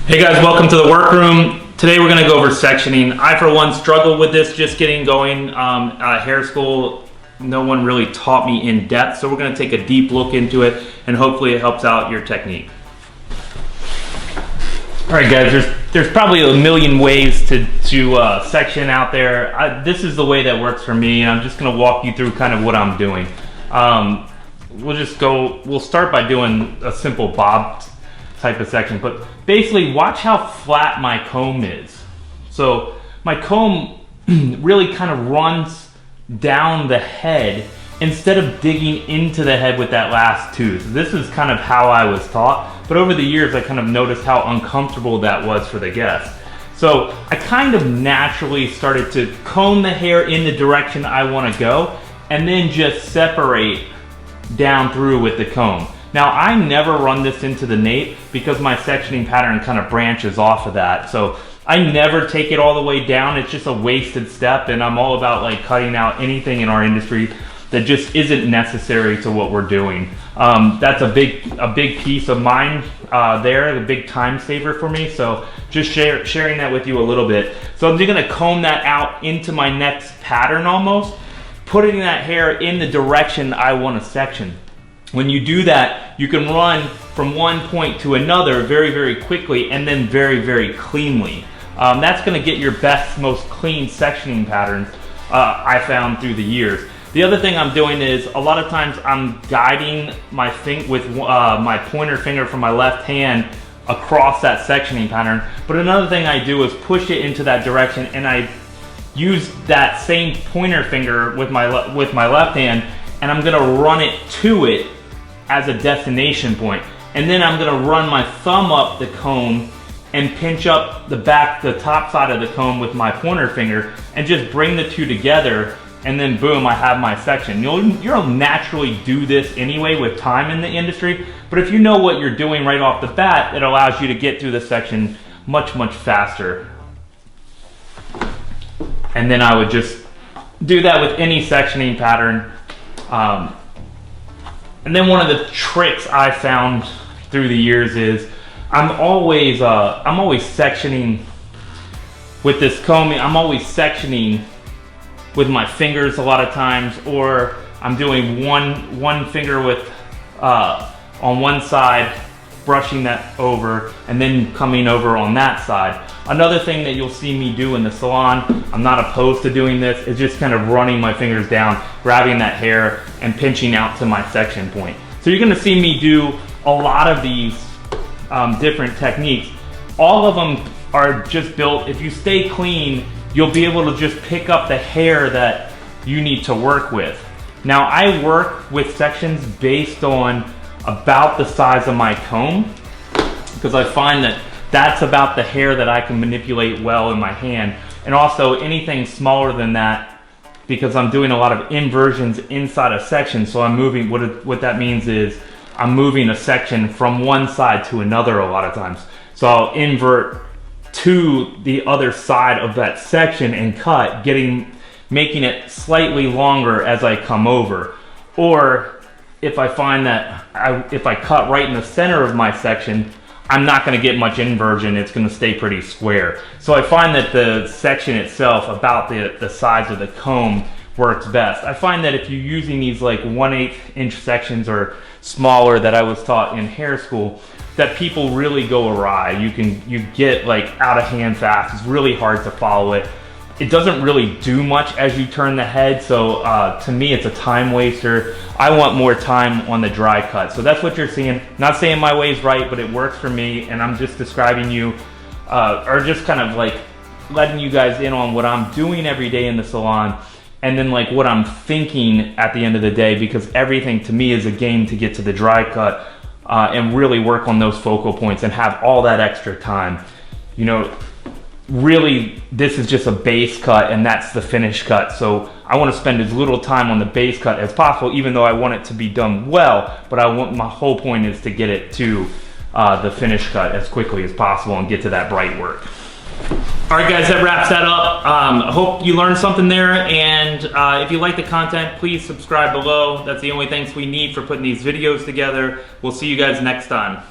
Hey guys, welcome to the workroom. Today we're going to go over sectioning. I, for one, struggled with this just getting going out of hair school. No one really taught me in depth, so we're going to take a deep look into it, and hopefully it helps out your technique. All right, guys, there's probably a million ways to section out there. This is the way that works for me, and I'm just going to walk you through kind of what I'm doing. We'll start by doing a simple bob type of section, but basically watch how flat my comb is. So my comb really kind of runs down the head instead of digging into the head with that last tooth. This is kind of how I was taught, but over the years I kind of noticed how uncomfortable that was for the guests. So I kind of naturally started to comb the hair in the direction I want to go and then just separate down through with the comb. Now, I never run this into the nape because my sectioning pattern kind of branches off of that. So I never take it all the way down. It's just a wasted step, and I'm all about like cutting out anything in our industry that just isn't necessary to what we're doing. That's a big piece of mine there, a big time saver for me. So just sharing that with you a little bit. So I'm just gonna comb that out into my next pattern almost, putting that hair in the direction I want to section. When you do that, you can run from one point to another very, very quickly and then very, very cleanly. That's gonna get your best, most clean sectioning patterns I found through the years. The other thing I'm doing is a lot of times I'm guiding my with my pointer finger from my left hand across that sectioning pattern. But another thing I do is push it into that direction, and I use that same pointer finger with my left hand, and I'm gonna run it to it as a destination point. And then I'm gonna run my thumb up the comb and pinch up the top side of the comb with my pointer finger and just bring the two together, and then boom, I have my section. You'll naturally do this anyway with time in the industry, but if you know what you're doing right off the bat, it allows you to get through the section much, much faster. And then I would just do that with any sectioning pattern. And then one of the tricks I found through the years is I'm always sectioning with this combing. I'm always sectioning with my fingers a lot of times, or I'm doing one finger with on one side, brushing that over, and then coming over on that side. Another thing that you'll see me do in the salon, I'm not opposed to doing this, is just kind of running my fingers down, grabbing that hair, and pinching out to my section point. So you're gonna see me do a lot of these different techniques. All of them are just built, if you stay clean, you'll be able to just pick up the hair that you need to work with. Now, I work with sections based on about the size of my comb, because I find that that's about the hair that I can manipulate well in my hand. And also anything smaller than that, because I'm doing a lot of inversions inside a section, so I'm moving, what that means is I'm moving a section from one side to another a lot of times. So I'll invert to the other side of that section and cut, making it slightly longer as I come over. Or if I find that if I cut right in the center of my section, I'm not going to get much inversion. It's going to stay pretty square. So I find that the section itself, about the size of the comb, works best. I find that if you're using these like 1/8 inch sections or smaller that I was taught in hair school, that people really go awry. You get like out of hand fast. It's really hard to follow it. It doesn't really do much as you turn the head, so to me it's a time waster. I want more time on the dry cut. So that's what you're seeing. Not saying my way is right, but it works for me, and I'm just describing you, or just kind of like letting you guys in on what I'm doing every day in the salon, and then like what I'm thinking at the end of the day, because everything to me is a game to get to the dry cut and really work on those focal points and have all that extra time. You know, really, this is just a base cut, and that's the finish cut. So I want to spend as little time on the base cut as possible, even though I want it to be done well, but my whole point is to get it to the finish cut as quickly as possible and get to that bright work. All right, guys, that wraps that up. I hope you learned something there, and if you like the content, please subscribe below. That's the only things we need for putting these videos together. We'll see you guys next time.